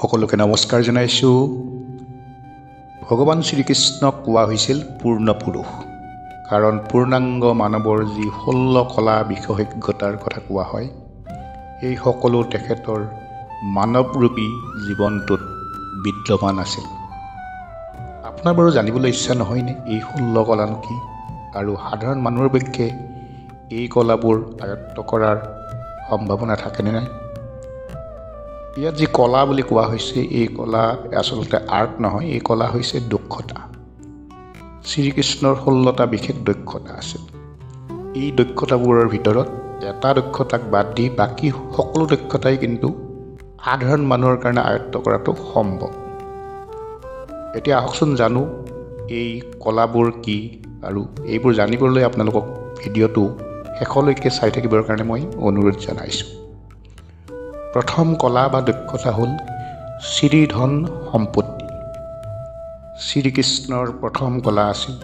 সকলোকে নমস্কাৰ জনাইছোঁ। ভগৱান শ্ৰীকৃষ্ণক কোৱা হৈছিল পূৰ্ণ পুৰুষ, কাৰণ পূৰ্ণাংগ মানৱৰ যি 16 কলা বিশেষজ্ঞতাৰ কথা কোৱা হয়, এই সকলো তেখেতৰ মানৱৰূপী জীৱনটোত বিদ্যমান আছিল। আপোনাৰ বাৰু জানিবলৈ ইচ্ছা নহয়নে এই 16 কলানো কি, আৰু সাধাৰণ মানুহৰ পক্ষে এই কলাবোৰ আয়ত্ত কৰাৰ সম্ভাৱনা থাকেনে নাই? ইয়াত যি কলা বুলি কোৱা হৈছে, এই কলা আচলতে আৰ্ট নহয়, এই কলা হৈছে দক্ষতা। শ্ৰীকৃষ্ণৰ 16টা বিশেষ দক্ষতা আছিল। এই দক্ষতাবোৰৰ ভিতৰত এটা দক্ষতাক বাদ দি বাকী সকলো দক্ষতাই কিন্তু সাধাৰণ মানুহৰ কাৰণে আয়ত্ত কৰাটো সম্ভৱ। এতিয়া আহকচোন জানো এই কলাবোৰ কি, আৰু এইবোৰ জানিবলৈ আপোনালোকক ভিডিঅ'টো শেষলৈকে চাই থাকিবৰ কাৰণে মই অনুৰোধ জনাইছোঁ। প্ৰথম কলা বা দক্ষতা হ'ল শ্ৰীধন সম্পত্তি। শ্ৰীকৃষ্ণৰ প্ৰথম কলা আছিল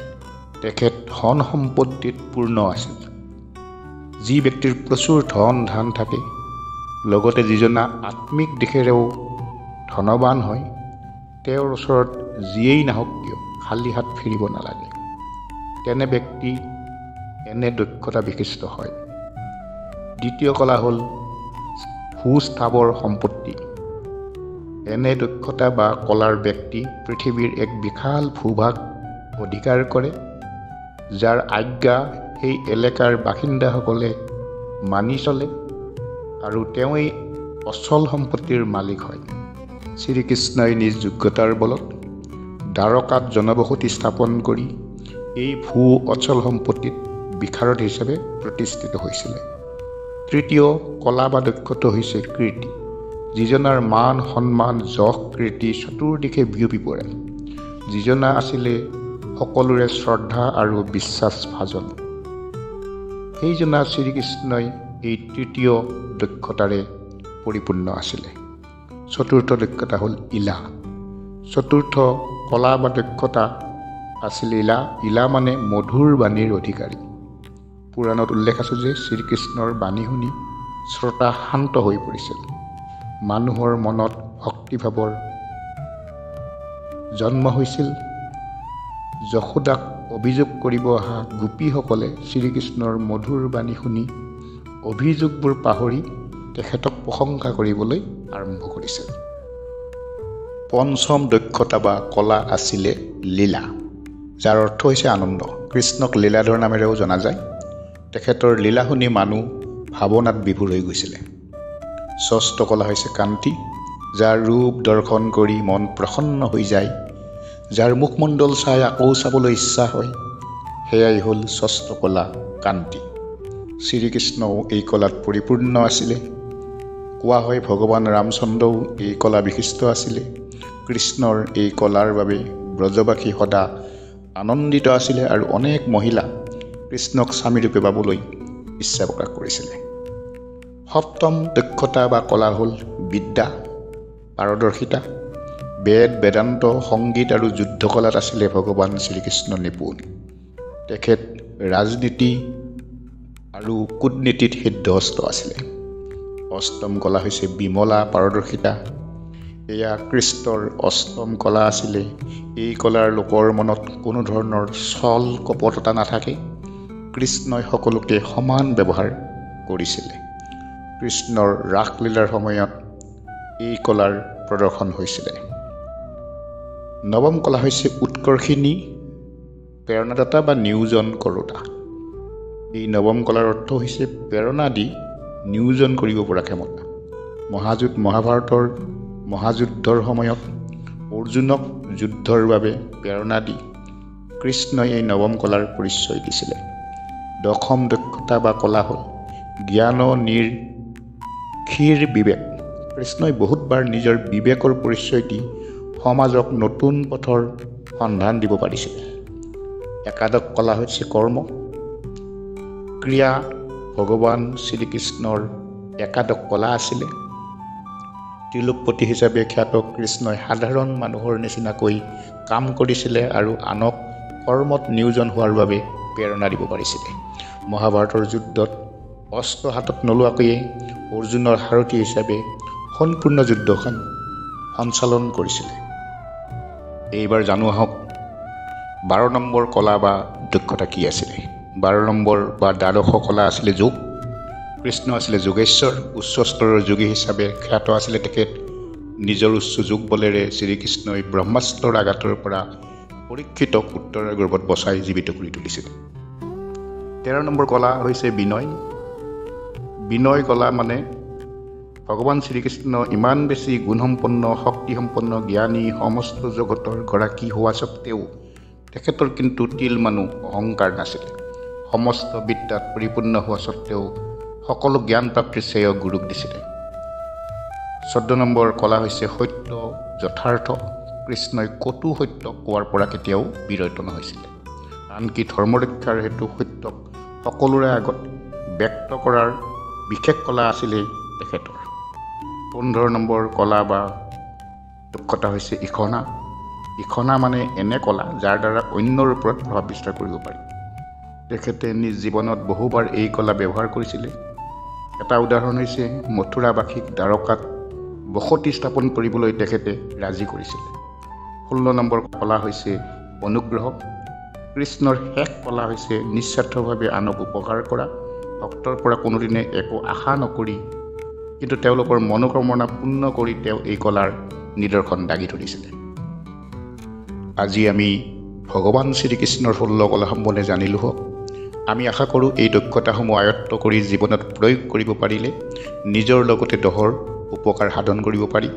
তেখেত ধন সম্পত্তিত পূৰ্ণ আছিল। যি ব্যক্তিৰ প্ৰচুৰ ধন ধান থাকে, লগতে যিজনা আত্মিক দিশেৰেও ধনৱান হয়, তেওঁৰ ওচৰত যিয়েই নাহক কিয় খালী হাত ফিৰিব নালাগে। তেনে ব্যক্তি এনে দক্ষতা বিশিষ্ট হয়। দ্বিতীয় কলা হ'ল ভূস্থাৱৰ সম্পত্তি। এনে দক্ষতা বা কলাৰ ব্যক্তি পৃথিৱীৰ এক বিশাল ভূভাগ অধিকাৰ কৰে, যাৰ আজ্ঞা সেই এলেকাৰ বাসিন্দাসকলে মানি চলে, আৰু তেওঁই অচল সম্পত্তিৰ মালিক হয়। শ্ৰীকৃষ্ণই নিজ যোগ্যতাৰ বলত দ্বাৰকাত জনবসতি স্থাপন কৰি এই ভূ অচল সম্পত্তিত বিশাৰদ হিচাপে প্ৰতিষ্ঠিত হৈছিলে। তৃতীয় কলা বা দক্ষতা হৈছে কীৰ্তি। যিজনাৰ মান সন্মান যশ কীৰ্তি চতুৰ্দিশে বিয়পি পৰে, যিজনা আছিলে সকলোৰে শ্ৰদ্ধা আৰু বিশ্বাসভাজন, সেইজনা শ্ৰীকৃষ্ণই এই তৃতীয় দক্ষতাৰে পৰিপূৰ্ণ আছিলে। চতুৰ্থ দক্ষতা হ'ল ইলা। চতুৰ্থ কলা বা দক্ষতা আছিল ইলা। ইলা মানে মধুৰ বাণীৰ অধিকাৰী। পুৰাণত উল্লেখ আছে যে শ্ৰীকৃষ্ণৰ বাণী শুনি শ্ৰোতা শান্ত হৈ পৰিছিল। মানুহৰ মনত ভক্তিভাৱৰ জন্ম হৈছিল। যশোদাক অভিযোগ কৰিব অহা গোপীসকলে শ্ৰীকৃষ্ণৰ মধুৰ বাণী শুনি অভিযোগবোৰ পাহৰি তেখেতক প্ৰশংসা কৰিবলৈ আৰম্ভ কৰিছিল। পঞ্চম দক্ষতা বা কলা আছিলে লীলা, যাৰ অৰ্থ হৈছে আনন্দ। কৃষ্ণক লীলাধৰ নামেৰেও জনা যায়। তেখেতৰ লীলা শুনি মানুহ ভাৱনাত বিভোৰ হৈ গৈছিলে। ষষ্ঠ কলা হৈছে কান্তি, যাৰ ৰূপ দৰ্শন কৰি মন প্ৰসন্ন হৈ যায়, যাৰ মুখমণ্ডল চাই আকৌ চাবলৈ ইচ্ছা হয়, সেয়াই হ'ল ষষ্ঠ কলা কান্তি। শ্ৰীকৃষ্ণও এই কলাত পৰিপূৰ্ণ আছিলে। কোৱা হয় ভগৱান ৰামচন্দ্ৰও এই কলা বিশিষ্ট আছিলে। কৃষ্ণৰ এই কলাৰ বাবে ব্ৰজবাসী সদা আনন্দিত আছিলে, আৰু অনেক মহিলা কৃষ্ণক স্বামীৰূপে পাবলৈ ইচ্ছা প্ৰকাশ কৰিছিলে। সপ্তম দক্ষতা বা কলা হ'ল বিদ্যা, পাৰদৰ্শিতা। বেদ বেদান্ত সংগীত আৰু যুদ্ধ কলাত আছিলে ভগৱান শ্ৰীকৃষ্ণ নিপুণ। তেখেত ৰাজনীতি আৰু কূটনীতিত সিদ্ধহস্ত আছিলে। অষ্টম কলা হৈছে বিমলা পাৰদৰ্শিতা। এয়া কৃষ্ণৰ অষ্টম কলা আছিলে। এই কলাৰ লোকৰ মনত কোনো ধৰণৰ ছল কপটতা নাথাকে। কৃষ্ণই সকলোকে সমান ব্যৱহাৰ কৰিছিলে। কৃষ্ণৰ ৰাসলীলাৰ সময়ত এই কলাৰ প্ৰদৰ্শন হৈছিলে। নৱম কলা হৈছে উৎকৰ্ষিণী, প্ৰেৰণাদাতা বা নিয়োজন কৰোতা। এই নৱম কলাৰ অৰ্থ হৈছে প্ৰেৰণা দি নিয়োজন কৰিব পৰা ক্ষমতা। মহাভাৰতৰ মহাযুদ্ধৰ সময়ত অৰ্জুনক যুদ্ধৰ বাবে প্ৰেৰণা দি কৃষ্ণই এই নৱম কলাৰ পৰিচয় দিছিলে। দশম দক্ষতা বা কলা হ'ল জ্ঞান নিৰ্ক্ষীৰ বিবেক। কৃষ্ণই বহুতবাৰ নিজৰ বিবেকৰ পৰিচয় দি সমাজক নতুন পথৰ সন্ধান দিব পাৰিছিলে। একাদশ কলা হৈছে কৰ্ম ক্ৰিয়া। ভগৱান শ্ৰীকৃষ্ণৰ একাদশ কলা আছিলে। ত্ৰিলোকপতি হিচাপে খ্যাত কৃষ্ণই সাধাৰণ মানুহৰ নিচিনাকৈ কাম কৰিছিলে, আৰু আনক কৰ্মত নিয়োজন হোৱাৰ বাবে প্ৰেৰণা দিব পাৰিছিলে। মহাভাৰতৰ যুদ্ধত অস্ত্ৰ হাতত নোলোৱাকৈয়ে অৰ্জুনৰ সাৰথি হিচাপে সম্পূৰ্ণ যুদ্ধখন সঞ্চালন কৰিছিলে। এইবাৰ জানো আহক 12 নম্বৰ কলা বা দক্ষতা কি আছিলে। 12 নম্বৰ বা দ্বাদশ কলা আছিলে যোগ। কৃষ্ণ আছিলে যোগেশ্বৰ, উচ্চ স্তৰৰ যোগী হিচাপে খ্যাত আছিলে তেখেত। নিজৰ উচ্চ যোগ বলেৰে শ্ৰীকৃষ্ণই ব্ৰহ্মাস্ত্ৰৰ আঘাতৰ পৰা পৰীক্ষিতক উত্তৰাৰ গৰ্ভত বচাই জীৱিত কৰি তুলিছিল। 13 নম্বৰ কলা হৈছে বিনয়। বিনয় কলা মানে ভগৱান শ্ৰীকৃষ্ণ ইমান বেছি গুণসম্পন্ন, শক্তিসম্পন্ন, জ্ঞানী, সমস্ত জগতৰ গৰাকী হোৱা স্বত্তেও তেখেতৰ কিন্তু তিলমানো অহংকাৰ নাছিলে। সমস্ত বিদ্যাত পৰিপূৰ্ণ হোৱা স্বত্তেও সকলো জ্ঞান প্ৰাপ্তিৰ শ্ৰেয় গুৰুক দিছিলে। 14 নম্বৰ কলা হৈছে সত্য, যথাৰ্থ। কৃষ্ণই কটু সত্য কোৱাৰ পৰা কেতিয়াও বিৰত নহৈছিলে। আনকি ধৰ্মৰক্ষাৰ হেতু সত্যক সকলোৰে আগত ব্যক্ত কৰাৰ বিশেষ কলা আছিলে তেখেতৰ। 15 নম্বৰ কলা বা দক্ষতা হৈছে ইখনা। ইখনা মানে এনে কলা যাৰ দ্বাৰা অন্যৰ ওপৰত প্ৰভাৱ বিস্তাৰ কৰিব পাৰি। তেখেতে নিজ জীৱনত বহুবাৰ এই কলা ব্যৱহাৰ কৰিছিলে। এটা উদাহৰণ হৈছে মথুৰাবাসীক দ্বাৰকাত বসতি স্থাপন কৰিবলৈ তেখেতে ৰাজি কৰিছিলে। 16 নম্বৰ কলা হৈছে অনুগ্ৰহ। কৃষ্ণৰ শেষ কলা হৈছে নিস্বাৰ্থভাৱে আনক উপকাৰ কৰা। ভক্তৰ পৰা কোনোদিনে একো আশা নকৰি কিন্তু তেওঁলোকৰ মনোকামনা পূৰ্ণ কৰি তেওঁ এই কলাৰ নিদৰ্শন দাঙি ধৰিছিলে। আজি আমি ভগৱান শ্ৰীকৃষ্ণৰ 16 কলা সম্বন্ধে জানিলো হওক। আমি আশা কৰোঁ এই দক্ষতাসমূহ আয়ত্ত কৰি জীৱনত প্ৰয়োগ কৰিব পাৰিলে নিজৰ লগতে দহৰ উপকাৰ সাধন কৰিব পাৰি।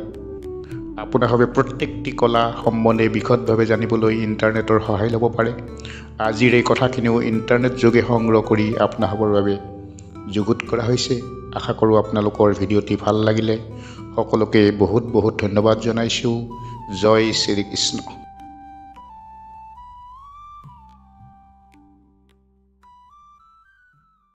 আপোনাভাৱে প্ৰত্যেকটি কলা সম্বন্ধে বিশদভাৱে জানিবলৈ ইণ্টাৰনেটৰ সহায় ল'ব পাৰে। আজিৰ এই কথাখিনিও ইণ্টাৰনেট যোগে সংগ্ৰহ কৰি আপোনালোকৰ বাবে যুগুত কৰা হৈছে। আশা কৰোঁ আপোনালোকৰ ভিডিঅ'টি ভাল লাগিলে। সকলোকে বহুত বহুত ধন্যবাদ জনাইছোঁ। জয় শ্ৰীকৃষ্ণ।